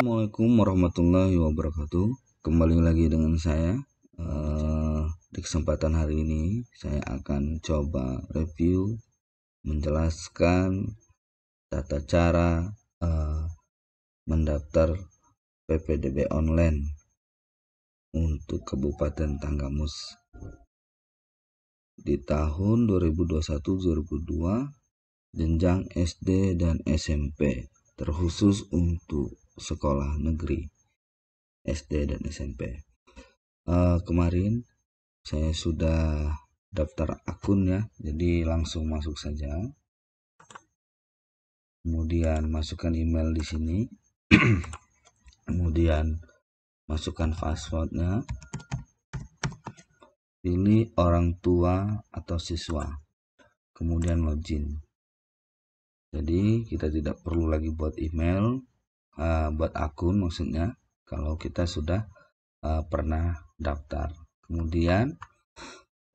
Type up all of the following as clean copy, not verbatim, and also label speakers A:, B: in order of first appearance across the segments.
A: Assalamualaikum warahmatullahi wabarakatuh. Kembali lagi dengan saya. Di kesempatan hari ini saya akan coba review menjelaskan tata cara mendaftar PPDB online untuk Kabupaten Tanggamus di tahun 2021-2022 jenjang SD dan SMP, terkhusus untuk sekolah negeri SD dan SMP. Kemarin saya sudah daftar akun ya, jadi langsung masuk saja. Kemudian masukkan email di sini. Kemudian masukkan passwordnya. Pilih orang tua atau siswa. Kemudian login. Jadi kita tidak perlu lagi buat email, buat akun maksudnya, kalau kita sudah pernah daftar. Kemudian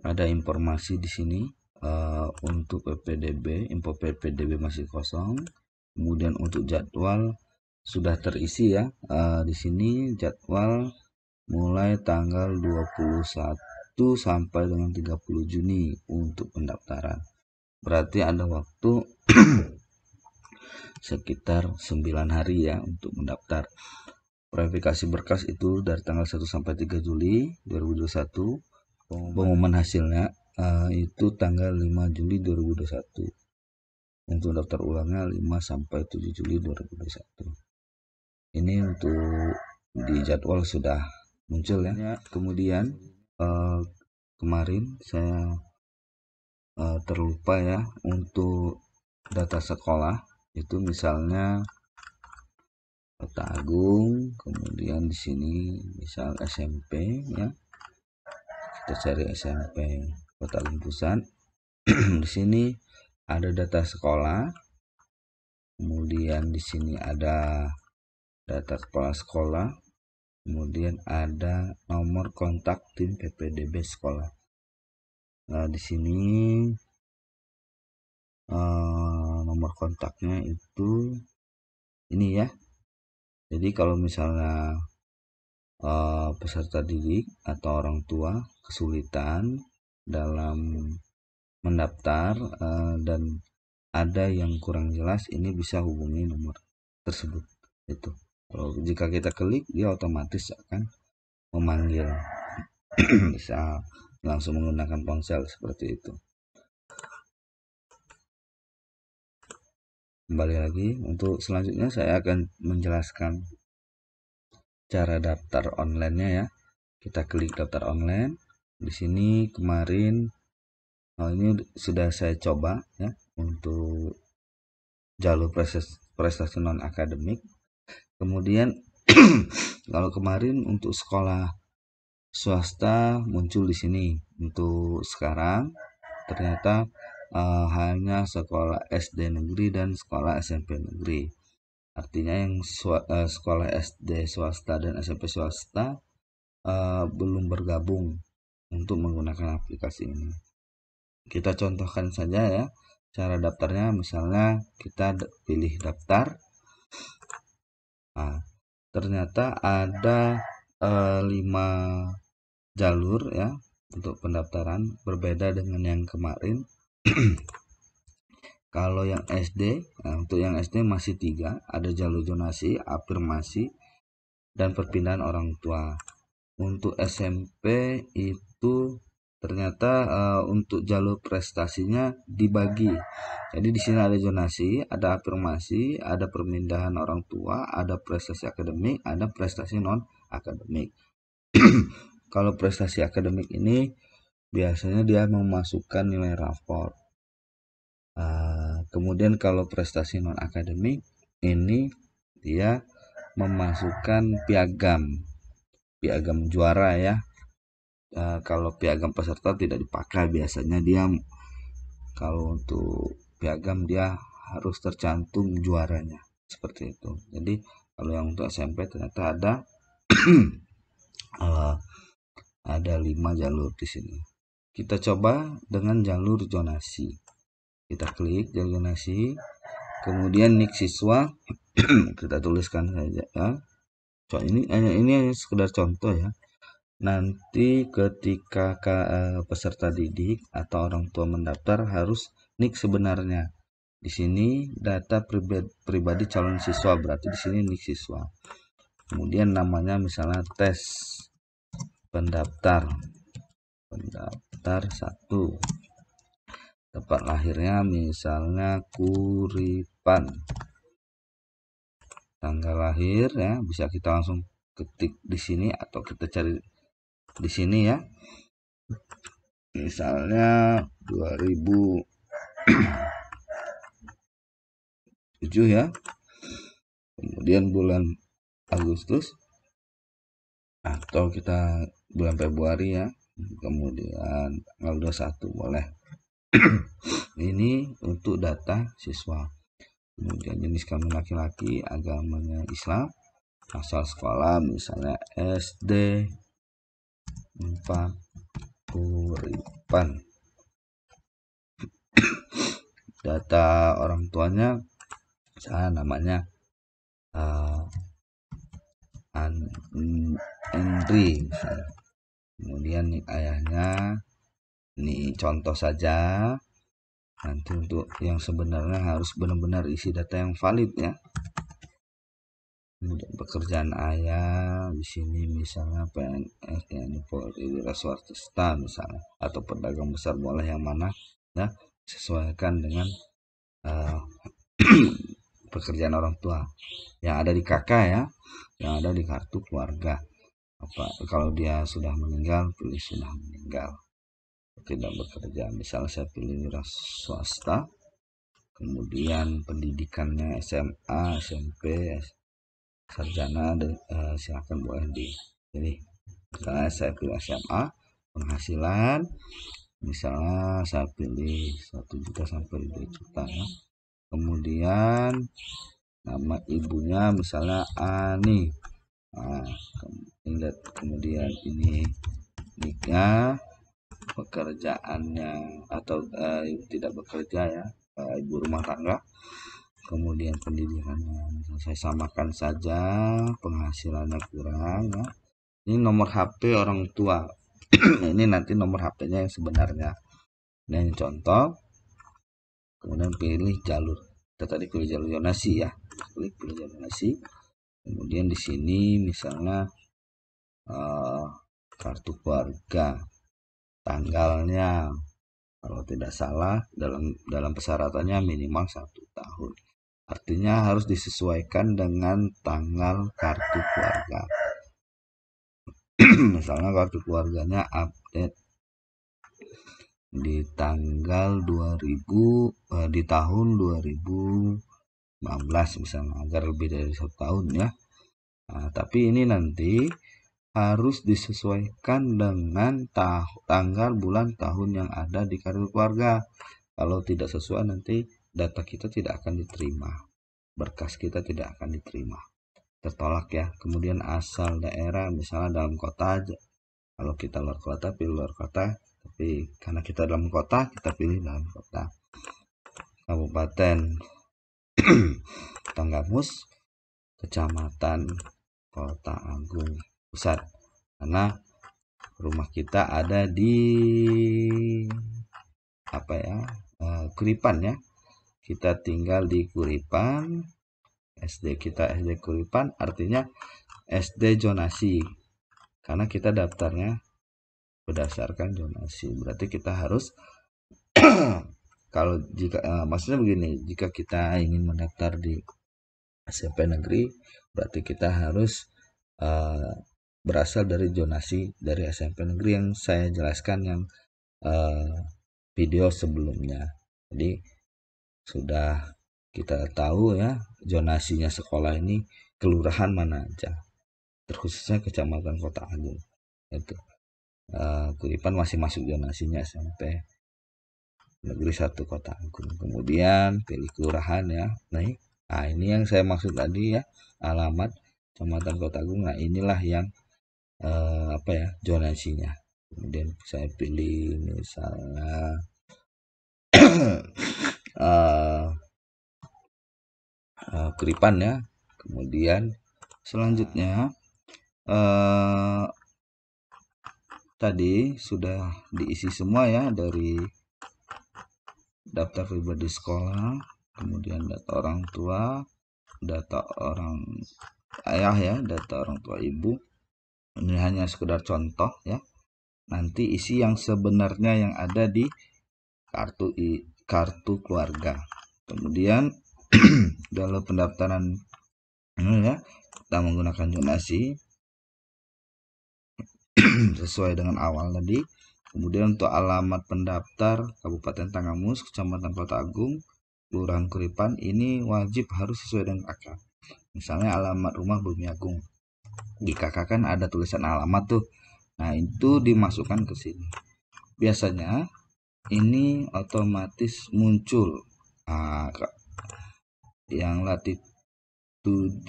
A: ada informasi di sini untuk PPDB, info PPDB masih kosong. Kemudian untuk jadwal sudah terisi ya. Di sini jadwal mulai tanggal 21 sampai dengan 30 Juni untuk pendaftaran. Berarti ada waktu sekitar 9 hari ya untuk mendaftar. Verifikasi berkas itu dari tanggal 1 sampai 3 Juli 2021. Pengumuman hasilnya itu tanggal 5 Juli 2021. Untuk daftar ulangnya 5 sampai 7 Juli 2021. Ini untuk di jadwal sudah muncul ya. Kemudian kemarin saya terlupa ya untuk data sekolah. Itu misalnya Kota Agung, kemudian di sini misal SMP ya. Kita cari SMP Kota Agung Pusat. Di sini ada data sekolah. Kemudian di sini ada data kepala sekolah. Kemudian ada nomor kontak tim PPDB sekolah. Nah, di sini nomor kontaknya itu ini ya. Jadi kalau misalnya peserta didik atau orang tua kesulitan dalam mendaftar dan ada yang kurang jelas, ini bisa hubungi nomor tersebut. Itu kalau jika kita klik, dia otomatis akan memanggil. Bisa langsung menggunakan ponsel seperti itu. Kembali lagi, untuk selanjutnya saya akan menjelaskan cara daftar online-nya ya. Kita klik daftar online. Di sini kemarin ini sudah saya coba ya untuk jalur prestasi non akademik. Kemudian kalau kemarin untuk sekolah swasta muncul di sini. Untuk sekarang ternyata hanya sekolah SD negeri dan sekolah SMP negeri. Artinya yang sekolah SD swasta dan SMP swasta belum bergabung untuk menggunakan aplikasi ini. Kita contohkan saja ya cara daftarnya. Misalnya kita pilih daftar. Nah, ternyata ada 5 jalur ya untuk pendaftaran, berbeda dengan yang kemarin. Kalau yang SD, untuk yang SD masih 3, ada jalur zonasi, afirmasi, dan perpindahan orang tua. Untuk SMP itu ternyata untuk jalur prestasinya dibagi. Jadi di sini ada zonasi, ada afirmasi, ada perpindahan orang tua, ada prestasi akademik, ada prestasi non akademik. Kalau prestasi akademik ini biasanya dia memasukkan nilai rapor. Kemudian kalau prestasi non akademik ini dia memasukkan piagam juara ya. Kalau piagam peserta tidak dipakai, biasanya dia kalau untuk piagam dia harus tercantum juaranya seperti itu. Jadi kalau yang untuk SMP ternyata ada ada 5 jalur di sini. Kita coba dengan jalur zonasi. Kita klik jalur zonasi, kemudian nik siswa kita tuliskan saja ya. So, ini hanya sekedar contoh ya. Nanti ketika peserta didik atau orang tua mendaftar harus NIK sebenarnya. Di sini data pribadi calon siswa, berarti di sini NIK siswa. Kemudian namanya misalnya tes pendaftar 1. Tempat lahirnya misalnya Kuripan. Tanggal lahir ya bisa kita langsung ketik di sini atau kita cari di sini ya. Misalnya 2007 ya. Kemudian bulan Agustus atau kita bulan Februari ya. Kemudian tanggal 21 boleh. Ini untuk data siswa. Kemudian jenis kelamin laki-laki, agamanya Islam, asal sekolah misalnya SD 4 Kuripan. Data orang tuanya misalnya namanya Andri misalnya. Kemudian nih ayahnya, ini contoh saja. Nanti untuk yang sebenarnya harus benar-benar isi data yang valid ya. Kemudian pekerjaan ayah di sini misalnya PNS, TNI, Polri, wira swasta misalnya, atau pedagang besar boleh yang mana ya, sesuaikan dengan pekerjaan orang tua yang ada di KK ya, yang ada di kartu keluarga. Kalau dia sudah meninggal, pilih sudah meninggal, tidak bekerja. Misalnya saya pilih wira swasta, kemudian pendidikannya SMA, SMP, sarjana, silakan boleh dipilih. Misalnya saya pilih SMA, penghasilan misalnya saya pilih 1 juta sampai 2 juta ya. Kemudian nama ibunya misalnya Ani. Kemudian ini nikah, pekerjaannya atau tidak bekerja ya, ibu rumah tangga. Kemudian pendidikannya saya samakan saja, penghasilannya kurang ya. Ini nomor HP orang tua. Ini nanti nomor HP-nya yang sebenarnya. Dan contoh, kemudian pilih jalur. Kita tadi pilih jalur zonasi ya. Pilih jalur zonasi. Kemudian di sini misalnya kartu keluarga, tanggalnya kalau tidak salah dalam persyaratannya minimal 1 tahun. Artinya harus disesuaikan dengan tanggal kartu keluarga. Misalnya kartu keluarganya update di tanggal 2000 di tahun 2015 misalnya, agar lebih dari 1 tahun ya. Nah, tapi ini nanti harus disesuaikan dengan tanggal, bulan, tahun yang ada di kartu keluarga. Kalau tidak sesuai nanti data kita tidak akan diterima, berkas kita tidak akan diterima, tertolak ya. Kemudian asal daerah misalnya dalam kota aja. Kalau kita luar kota pilih luar kota, tapi karena kita dalam kota kita pilih dalam kota. Kabupaten Tanggamus, kecamatan Kota Agung Pusat, karena rumah kita ada di Kuripan ya. Kita tinggal di Kuripan, SD kita SD Kuripan, artinya SD zonasi, karena kita daftarnya berdasarkan zonasi. Berarti kita harus kalau maksudnya begini, jika kita ingin mendaftar di SMP negeri, berarti kita harus berasal dari zonasi dari SMP negeri yang saya jelaskan yang video sebelumnya. Jadi sudah kita tahu ya zonasinya sekolah ini kelurahan mana aja, terkhususnya kecamatan Kota Agung itu. Kuripan masih masuk zonasinya SMP negeri 1 Kota Agung. Kemudian pilih kelurahan ya. Nah ini yang saya maksud tadi ya, alamat kecamatan Kota Agung. Nah inilah yang zonasinya. Kemudian saya pilih misalnya Kuripan ya. Kemudian selanjutnya tadi sudah diisi semua ya, dari daftar pribadi sekolah, kemudian data orang tua, data orang ayah ya, data orang tua ibu. Ini hanya sekedar contoh ya. Nanti isi yang sebenarnya yang ada di kartu keluarga. Kemudian dalam pendaftaran ya, kita menggunakan zonasi sesuai dengan awal tadi. Kemudian untuk alamat pendaftar Kabupaten Tanggamus, Kecamatan Kota Agung, Kelurahan Kuripan, ini wajib harus sesuai dengan KK. Misalnya alamat rumah Bumi Agung, di KK kan ada tulisan alamat tuh. Nah, itu dimasukkan ke sini. Biasanya ini otomatis muncul yang latitude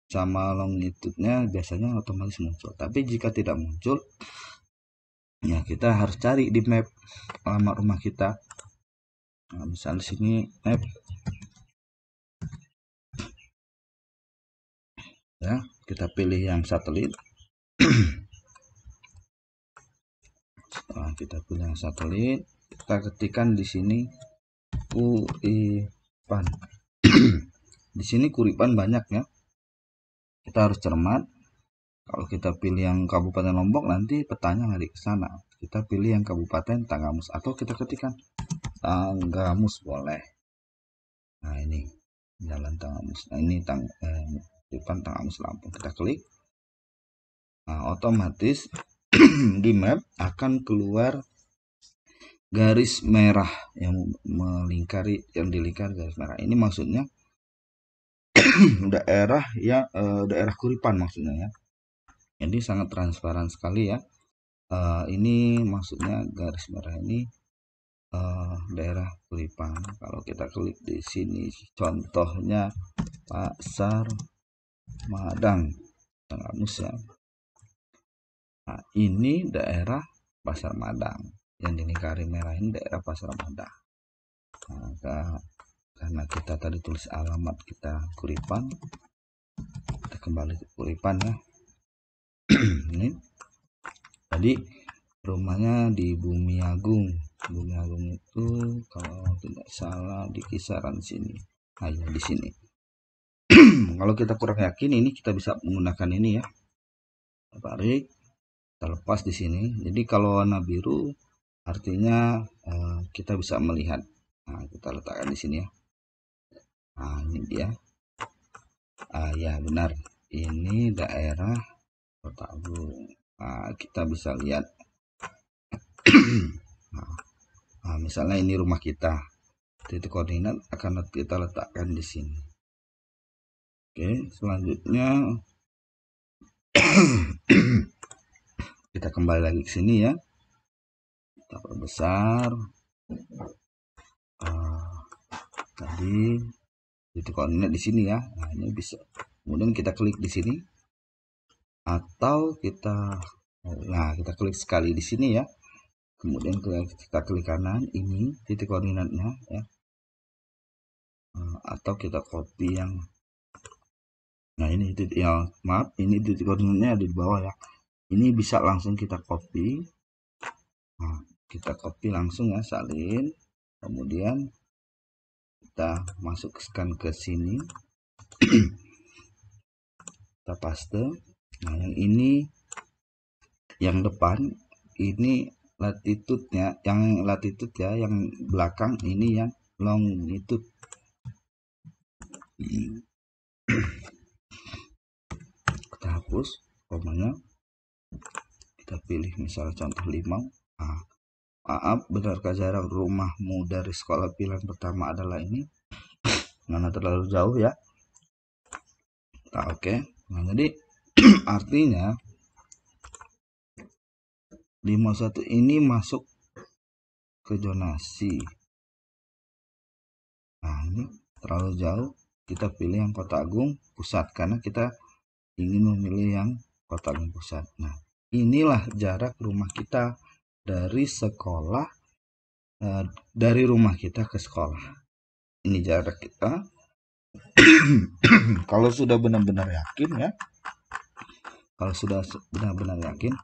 A: sama longitude-nya biasanya otomatis muncul. Tapi jika tidak muncul, ya kita harus cari di map alamat rumah kita. Nah, misalnya di sini map ya, kita pilih yang satelit. Setelah kita pilih yang satelit, kita ketikkan di sini Kuripan. Di sini Kuripan banyak ya, kita harus cermat. Kalau kita pilih yang Kabupaten Lombok, nanti petanya nggak ke sana. Kita pilih yang Kabupaten Tanggamus, atau kita ketikkan Tanggamus boleh. Nah, ini Jalan Tanggamus. Nah, ini Kuripan Tanggamus Lampung. Kita klik. Nah, otomatis di map akan keluar garis merah yang melingkari, yang dilingkari garis merah. Ini maksudnya daerah ya, daerah Kuripan maksudnya ya. Jadi sangat transparan sekali ya. Ini maksudnya garis merah ini daerah Kuripan. Kalau kita klik di sini, contohnya Pasar Madang Tanggamus ya. Nah, ini daerah Pasar Madang, yang dilingkari merah ini daerah Pasar Madang. Nah, karena kita tadi tulis alamat kita Kuripan, kita kembali ke Kuripan ya. Ini tadi rumahnya di Bumi Agung. Bumi Agung itu kalau tidak salah di kisaran sini. Nah, ya di sini. Kalau kita kurang yakin, ini kita bisa menggunakan ini ya. Tarik, kita lepas di sini. Jadi kalau warna biru artinya kita bisa melihat. Nah, kita letakkan di sini ya. Nah, ini dia. Ya benar. Ini daerah Kota Agung. Nah, kita bisa lihat. Nah, misalnya ini rumah kita. Titik koordinat akan kita letakkan di sini. Oke, selanjutnya kita kembali lagi ke sini ya. Kita perbesar. Tadi titik koordinat di sini ya. Nah, ini bisa. Kemudian kita klik di sini. Atau kita klik sekali di sini ya. Kemudian kita klik kanan, ini titik koordinatnya ya. Atau kita copy yang, nah ini titik ya, maaf, ini titik koordinatnya ada di bawah ya. Ini bisa langsung kita copy. Nah, kita copy langsung ya, salin. Kemudian kita masukkan ke sini. Kita paste. Nah, yang ini yang depan ini latitude-nya, yang latitude ya, yang belakang ini yang longitude. Kita hapus komanya, kita pilih misalnya contoh Limau. Maaf, benarkah jarak rumahmu dari sekolah pilihan pertama adalah ini? Mana terlalu jauh ya. Nah, oke. Nah, jadi artinya 51 ini masuk ke zonasi. Nah, ini terlalu jauh, kita pilih yang Kota Agung Pusat karena kita ingin memilih yang Kota Agung Pusat. Nah, inilah jarak rumah kita dari sekolah, dari rumah kita ke sekolah. Ini jarak kita. Kalau sudah benar-benar yakin ya, Kalau sudah benar-benar yakin,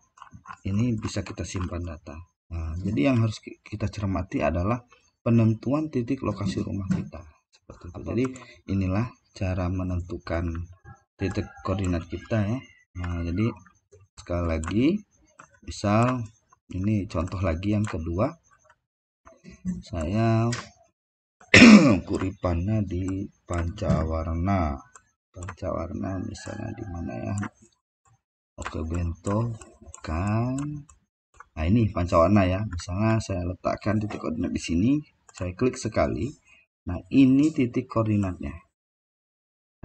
A: ini bisa kita simpan data. Nah, jadi yang harus kita cermati adalah penentuan titik lokasi rumah kita. Seperti itu. Jadi inilah cara menentukan titik koordinat kita ya. Nah, jadi sekali lagi, misal ini contoh lagi yang kedua, saya kuripannya di Pancawarna misalnya di mana ya, oke bento kan. Nah ini Pancawarna ya, misalnya saya letakkan titik koordinat di sini, saya klik sekali. Nah ini titik koordinatnya.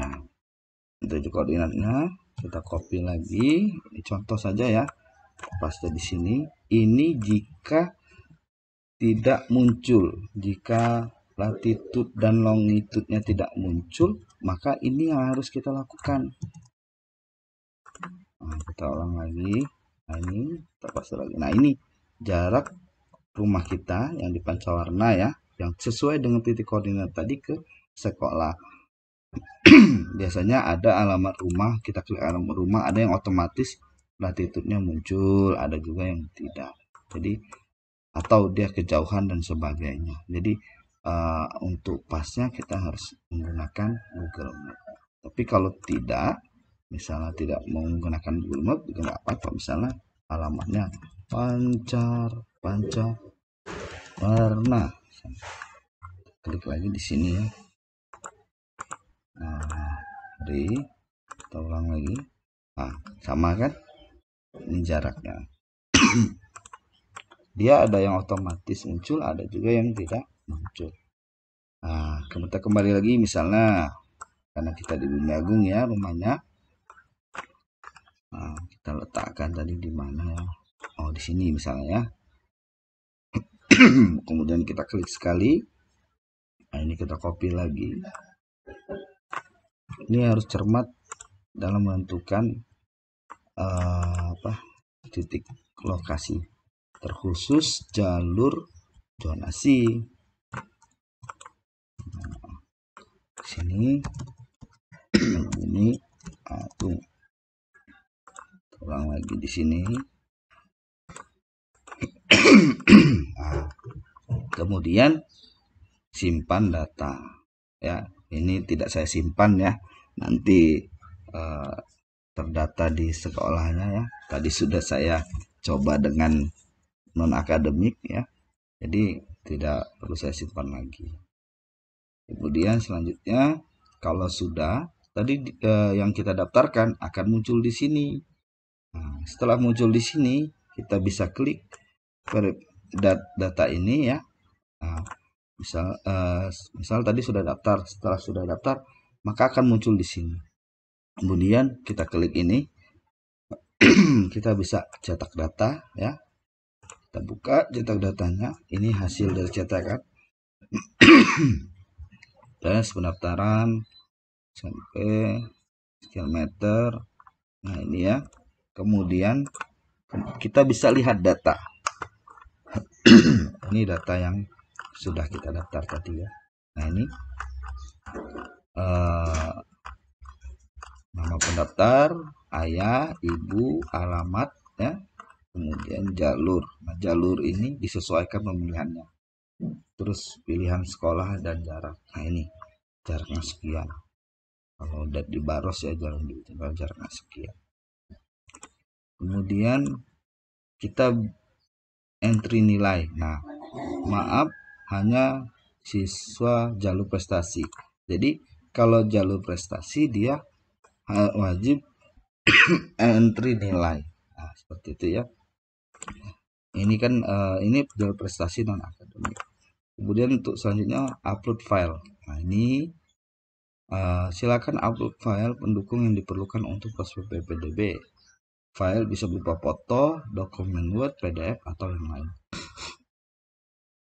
A: Nah titik koordinatnya kita copy lagi, ini contoh saja ya, paste di sini. Ini jika tidak muncul, jika latitude dan longitude-nya tidak muncul, maka ini yang harus kita lakukan. Nah, kita ulang lagi. Nah ini kita paste lagi. Nah ini jarak rumah kita yang di Pancawarna ya, yang sesuai dengan titik koordinat tadi ke sekolah. Biasanya ada alamat rumah, kita klik alamat rumah, ada yang otomatis latitude-nya muncul, ada juga yang tidak. Jadi atau dia kejauhan dan sebagainya. Jadi untuk pasnya kita harus menggunakan Google Map. Tapi kalau tidak, misalnya tidak menggunakan Google Map juga nggak apa-apa. Misalnya alamatnya Pancawarna, klik lagi di sini ya. Nah, kita ulang lagi. Nah, sama kan ini jaraknya. Dia ada yang otomatis muncul, ada juga yang tidak muncul. Nah, kita kembali lagi misalnya karena kita di Bumi Agung ya rumahnya. Nah, kita letakkan tadi di mana ya? Oh, di sini misalnya ya. Kemudian kita klik sekali. Nah, ini kita copy lagi. Ini harus cermat dalam menentukan titik lokasi, terkhusus jalur zonasi. Nah, sini ini tuh ulang lagi di sini. Nah, kemudian simpan data ya. Ini tidak saya simpan ya, nanti terdata di sekolahnya ya. Tadi sudah saya coba dengan non akademik ya, jadi tidak perlu saya simpan lagi. Kemudian selanjutnya kalau sudah tadi yang kita daftarkan akan muncul di sini. Nah, setelah muncul di sini kita bisa klik data ini ya. Nah, misal tadi sudah daftar, setelah sudah daftar maka akan muncul di sini. Kemudian kita klik ini, kita bisa cetak data ya. Kita buka cetak datanya, ini hasil dari cetakan. Tes pendaftaran sampai sekian meter. Nah ini ya. Kemudian kita bisa lihat data. Ini data yang sudah kita daftar tadi ya. Nah ini nama pendaftar, ayah, ibu, alamat ya, kemudian jalur. Nah jalur ini disesuaikan pemilihannya, terus pilihan sekolah dan jarak. Nah ini jaraknya sekian, kalau udah di Baros ya jaraknya sekian. Kemudian kita entry nilai. Nah maaf, hanya siswa jalur prestasi. Jadi kalau jalur prestasi dia wajib entry nilai. Nah seperti itu ya. Ini kan ini jalur prestasi non akademik. Kemudian untuk selanjutnya upload file. Nah ini silakan upload file pendukung yang diperlukan untuk prospek PPDB. File bisa berupa foto, dokumen Word, PDF atau yang lain.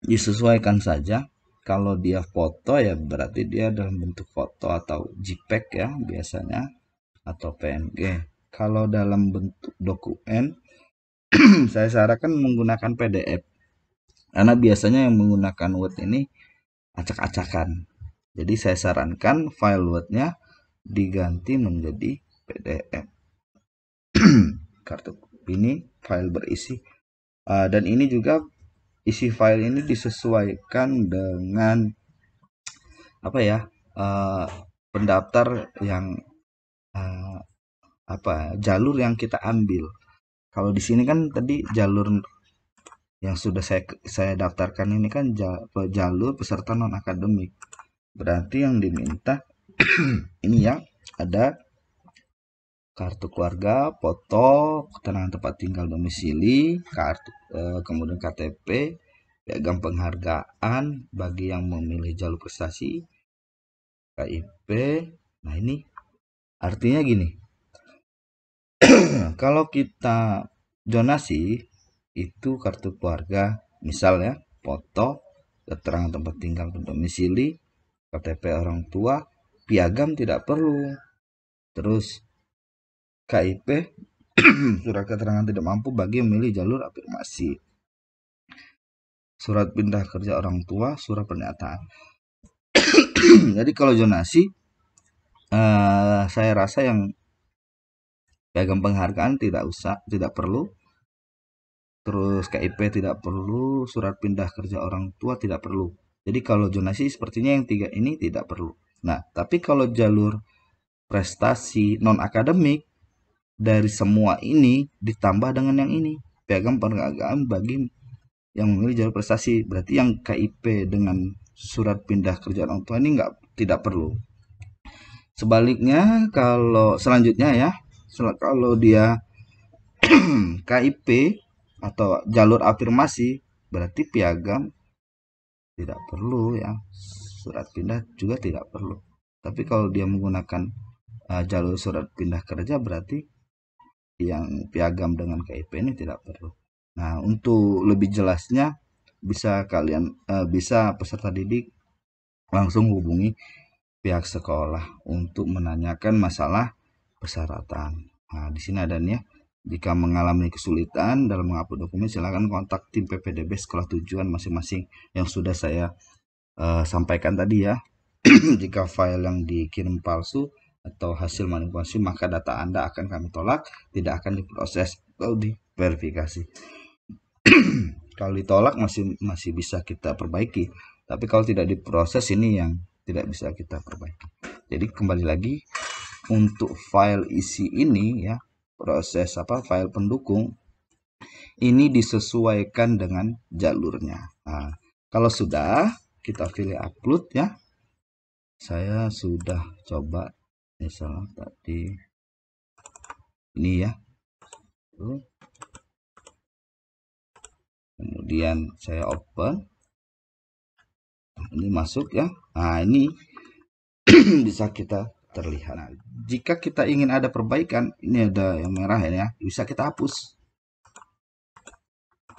A: Disesuaikan saja. Kalau dia foto ya berarti dia dalam bentuk foto atau JPEG ya biasanya, atau PNG. Kalau dalam bentuk dokumen saya sarankan menggunakan PDF, karena biasanya yang menggunakan Word ini acak-acakan. Jadi saya sarankan file Word-nya diganti menjadi PDF. kartu ini file berisi, dan ini juga isi file ini disesuaikan dengan apa ya, pendaftar yang jalur yang kita ambil. Kalau di sini kan tadi jalur yang sudah saya daftarkan ini kan jalur peserta non akademik. Berarti yang diminta ini ya, ada kartu keluarga, foto, keterangan tempat tinggal domisili, kartu kemudian KTP, piagam penghargaan bagi yang memilih jalur prestasi, KIP. Nah, ini artinya gini. Kalau kita zonasi itu kartu keluarga, misal ya, foto, keterangan tempat tinggal domisili, KTP orang tua, piagam tidak perlu. Terus KIP, surat keterangan tidak mampu bagi memilih jalur afirmasi. Surat pindah kerja orang tua, surat pernyataan. Jadi kalau zonasi, saya rasa yang piagam penghargaan tidak perlu. Terus KIP tidak perlu, surat pindah kerja orang tua tidak perlu. Jadi kalau zonasi sepertinya yang 3 ini tidak perlu. Nah, tapi kalau jalur prestasi non akademik, dari semua ini ditambah dengan yang ini, piagam penghargaan bagi yang memilih jalur prestasi. Berarti yang KIP dengan surat pindah kerja orang tua ini tidak perlu. Sebaliknya kalau selanjutnya ya, kalau dia KIP atau jalur afirmasi, berarti piagam tidak perlu ya, surat pindah juga tidak perlu. Tapi kalau dia menggunakan jalur surat pindah kerja, berarti yang piagam dengan KIP ini tidak perlu. Nah, untuk lebih jelasnya bisa peserta didik langsung hubungi pihak sekolah untuk menanyakan masalah persyaratan. Nah, di sini ada nih ya. Jika mengalami kesulitan dalam mengupload dokumen, silakan kontak tim PPDB sekolah tujuan masing-masing yang sudah saya sampaikan tadi ya. Jika file yang dikirim palsu atau hasil manipulasi, maka data Anda akan kami tolak, tidak akan diproses atau diverifikasi. Kalau ditolak masih bisa kita perbaiki, tapi kalau tidak diproses ini yang tidak bisa kita perbaiki. Jadi kembali lagi, untuk file isi ini ya, proses file pendukung ini disesuaikan dengan jalurnya. Nah, kalau sudah kita pilih upload ya. Saya sudah coba misalnya tadi ini ya. Kemudian saya open. Nah, ini masuk ya. Nah, ini bisa kita terlihat. Nah, jika kita ingin ada perbaikan, ini ada yang merah ya, bisa kita hapus.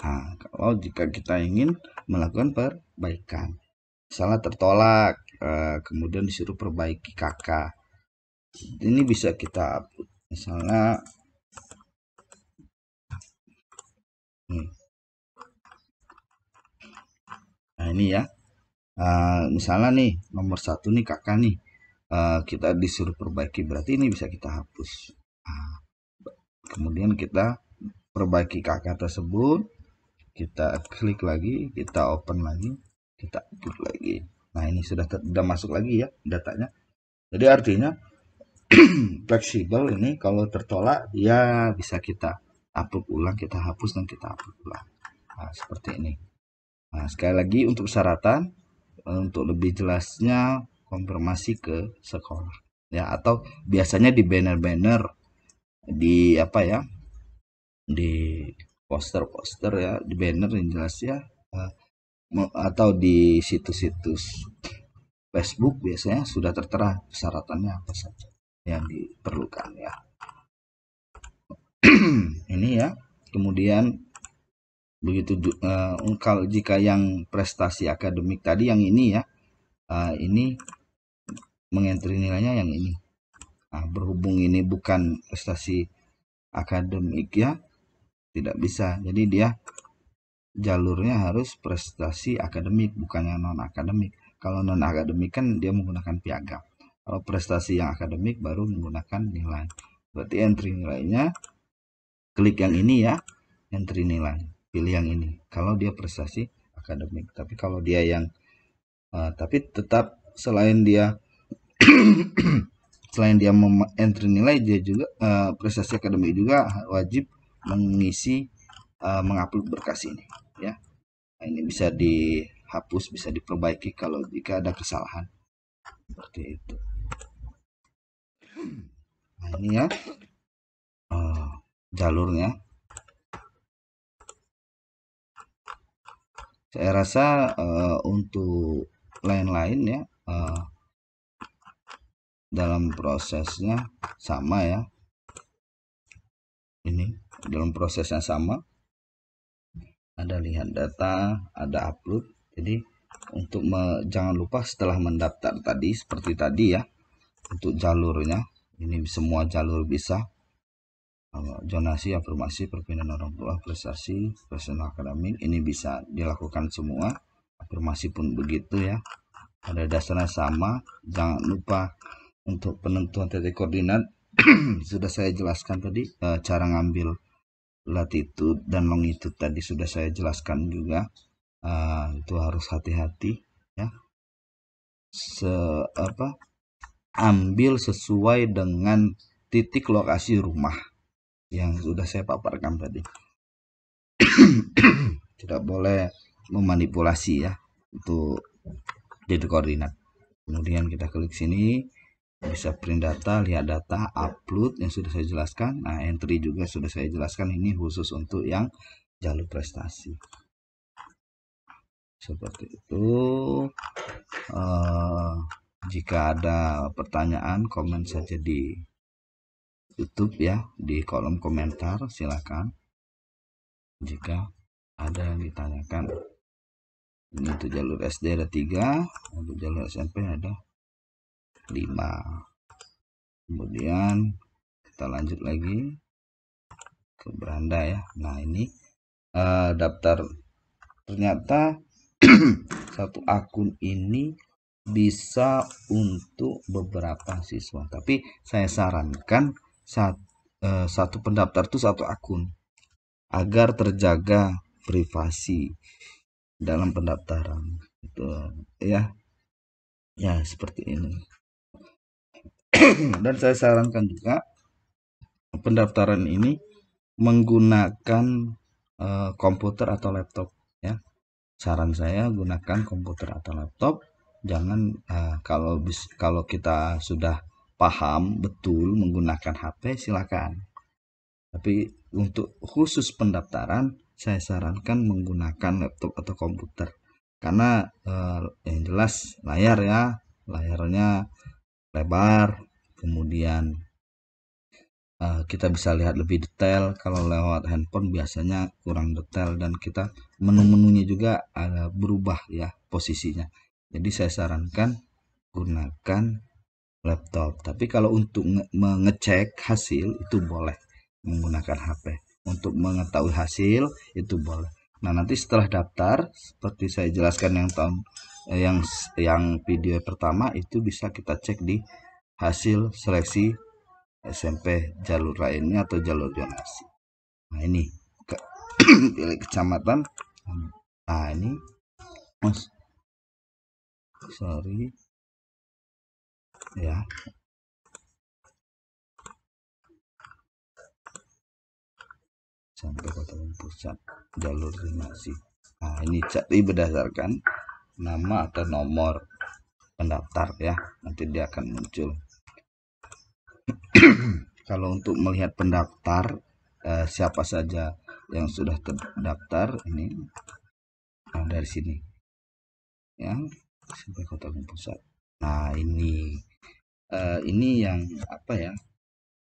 A: Nah, kalau jika kita ingin melakukan perbaikan, misalnya tertolak, kemudian disuruh perbaiki kakak, ini bisa kita hapus. Misalnya nah ini ya, misalnya nih nomor 1 nih kakak nih, kita disuruh perbaiki, berarti ini bisa kita hapus. Nah, kemudian kita perbaiki kakak tersebut, kita klik lagi, kita open lagi, kita upload lagi. Nah, ini sudah masuk lagi ya datanya. Jadi artinya fleksibel ini, kalau tertolak ya bisa kita upload ulang, kita hapus dan kita upload ulang. Nah, seperti ini. Nah, sekali lagi untuk persyaratan, untuk lebih jelasnya konfirmasi ke sekolah ya, atau biasanya di banner-banner, di di poster-poster ya, di banner yang jelas ya, atau di situs-situs Facebook biasanya sudah tertera persyaratannya apa saja yang diperlukan ya. Ini ya. Kemudian begitu kalau jika yang prestasi akademik tadi yang ini ya, ini mengentri nilainya yang ini. Nah, berhubung ini bukan prestasi akademik ya, tidak bisa. Jadi dia jalurnya harus prestasi akademik, bukan yang non akademik. Kalau non akademik kan dia menggunakan piagam. Kalau prestasi yang akademik baru menggunakan nilai. Berarti entry nilainya klik yang ini ya, entry nilai, pilih yang ini kalau dia prestasi akademik. Tapi kalau dia yang tapi tetap selain dia entry nilai, dia juga prestasi akademik juga wajib mengisi mengupload berkas ini ya. Nah, ini bisa dihapus, bisa diperbaiki kalau jika ada kesalahan seperti itu. Nah, ini ya jalurnya. Saya rasa untuk lain-lain ya dalam prosesnya sama ya. Ini dalam prosesnya sama. Ada lihat data, ada upload. Jadi untuk jangan lupa setelah mendaftar tadi seperti tadi ya, untuk jalurnya ini semua jalur bisa zonasi, afirmasi, perpindahan orang tua, prestasi, personal akademik, ini bisa dilakukan semua. Afirmasi pun begitu ya, pada dasarnya sama. Jangan lupa untuk penentuan titik koordinat sudah saya jelaskan tadi, cara ngambil latitude dan longitude tadi sudah saya jelaskan juga. Itu harus hati-hati ya, ambil sesuai dengan titik lokasi rumah yang sudah saya paparkan tadi. Tidak boleh memanipulasi ya untuk titik koordinat. Kemudian kita klik sini, bisa print data, lihat data, upload yang sudah saya jelaskan. Nah, entry juga sudah saya jelaskan, ini khusus untuk yang jalur prestasi. Seperti itu. Jika ada pertanyaan, komen saja di YouTube ya, di kolom komentar silakan. Jika ada yang ditanyakan. Ini untuk jalur SD ada 3, untuk jalur SMP ada 5. Kemudian kita lanjut lagi ke beranda ya. Nah, ini daftar, ternyata satu akun ini bisa untuk beberapa siswa, tapi saya sarankan satu pendaftar itu satu akun agar terjaga privasi dalam pendaftaran itu ya seperti ini. Dan saya sarankan juga pendaftaran ini menggunakan komputer atau laptop ya. Saran saya gunakan komputer atau laptop. Jangan kalau kita sudah paham betul menggunakan HP silakan. Tapi untuk khusus pendaftaran saya sarankan menggunakan laptop atau komputer. Karena yang jelas layarnya lebar, kemudian kita bisa lihat lebih detail. Kalau lewat handphone biasanya kurang detail, dan kita menu-menunya juga berubah ya posisinya. Jadi saya sarankan gunakan laptop. Tapi kalau untuk mengecek hasil itu boleh menggunakan HP. Untuk mengetahui hasil itu boleh. Nah, nanti setelah daftar seperti saya jelaskan yang video pertama, itu bisa kita cek di hasil seleksi SMP jalur lainnya atau jalur zonasi. Nah, ini pilih kecamatan. Nah, ini sorry ya, sampai kota pusat jalur zonasi. Nah, ini cari berdasarkan nama atau nomor pendaftar ya, nanti dia akan muncul. Kalau untuk melihat pendaftar siapa saja yang sudah terdaftar, ini dari sini ya, sampai kota pusat. Nah, ini yang apa ya,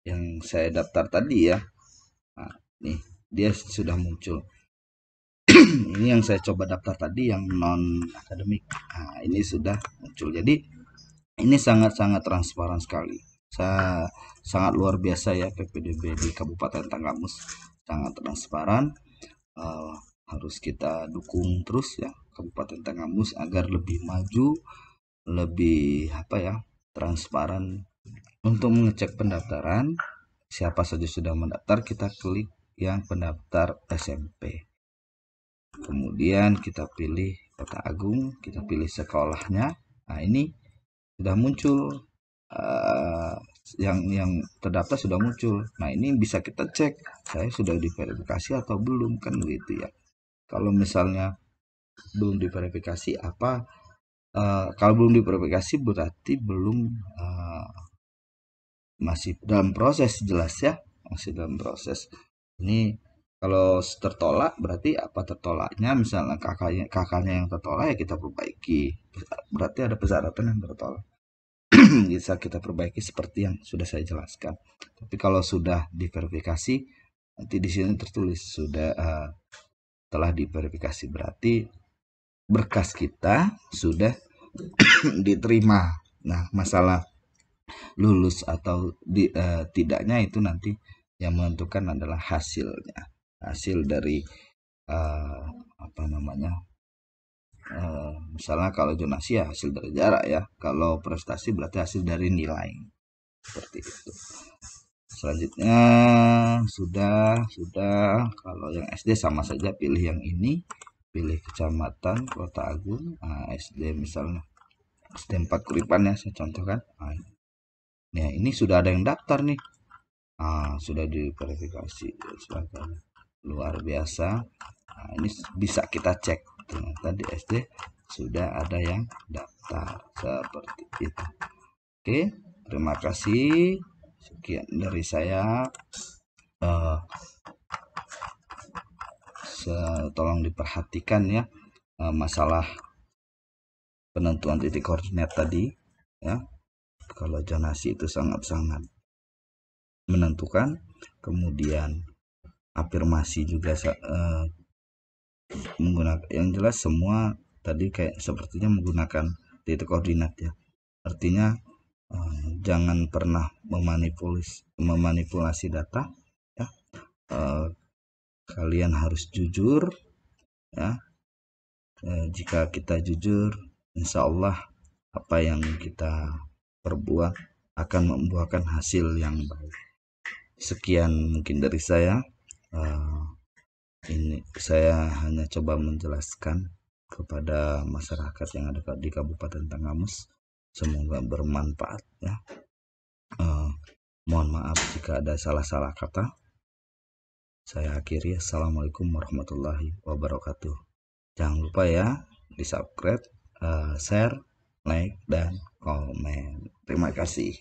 A: yang saya daftar tadi ya. Nah, nih dia sudah muncul. Ini yang saya coba daftar tadi yang non akademik. Nah, ini sudah muncul. Jadi ini sangat-sangat transparan sekali. Sangat luar biasa ya PPDB di Kabupaten Tanggamus, sangat transparan. Harus kita dukung terus ya Kabupaten Tanggamus agar lebih maju, lebih transparan. Untuk mengecek pendaftaran, siapa saja sudah mendaftar, kita klik yang pendaftar SMP. Kemudian kita pilih Kota Agung, kita pilih sekolahnya. Nah, ini sudah muncul yang terdaftar sudah muncul. Nah, ini bisa kita cek saya sudah diverifikasi atau belum, kan begitu ya. Kalau misalnya belum diverifikasi kalau belum diverifikasi berarti belum masih dalam proses, jelas ya, masih dalam proses. Ini kalau tertolak berarti apa tertolaknya, misalnya kakaknya yang tertolak ya kita perbaiki, berarti ada persyaratan yang tertolak. Bisa kita perbaiki seperti yang sudah saya jelaskan. Tapi kalau sudah diverifikasi, nanti di sini tertulis sudah telah diverifikasi, berarti berkas kita sudah diterima. Nah, masalah lulus atau tidaknya itu nanti yang menentukan adalah hasilnya, hasil dari misalnya kalau zonasi ya hasil dari jarak ya, kalau prestasi berarti hasil dari nilai, seperti itu. Selanjutnya sudah kalau yang SD sama saja, pilih yang ini, pilih kecamatan Kota Agung. SD misalnya SD 4 Kuripan ya, saya contohkan. Nah, ini sudah ada yang daftar nih. Sudah diverifikasi, luar biasa. Ini bisa kita cek, ternyata di SD sudah ada yang daftar, seperti itu. Oke, terima kasih. Sekian dari saya. Tolong diperhatikan ya, masalah penentuan titik koordinat tadi ya. Kalau zonasi itu sangat-sangat menentukan. Kemudian afirmasi juga menggunakan, yang jelas semua tadi kayak sepertinya menggunakan titik koordinat ya. Artinya jangan pernah memanipulasi data ya. Kalian harus jujur ya. Jika kita jujur, insya Allah apa yang kita perbuat akan membuahkan hasil yang baik. Sekian mungkin dari saya. Ini saya hanya coba menjelaskan kepada masyarakat yang ada di Kabupaten Tanggamus. Semoga bermanfaat ya. Mohon maaf jika ada salah-salah kata. Saya akhiri. Assalamualaikum warahmatullahi wabarakatuh. Jangan lupa ya di subscribe, share, like, dan komen. Terima kasih.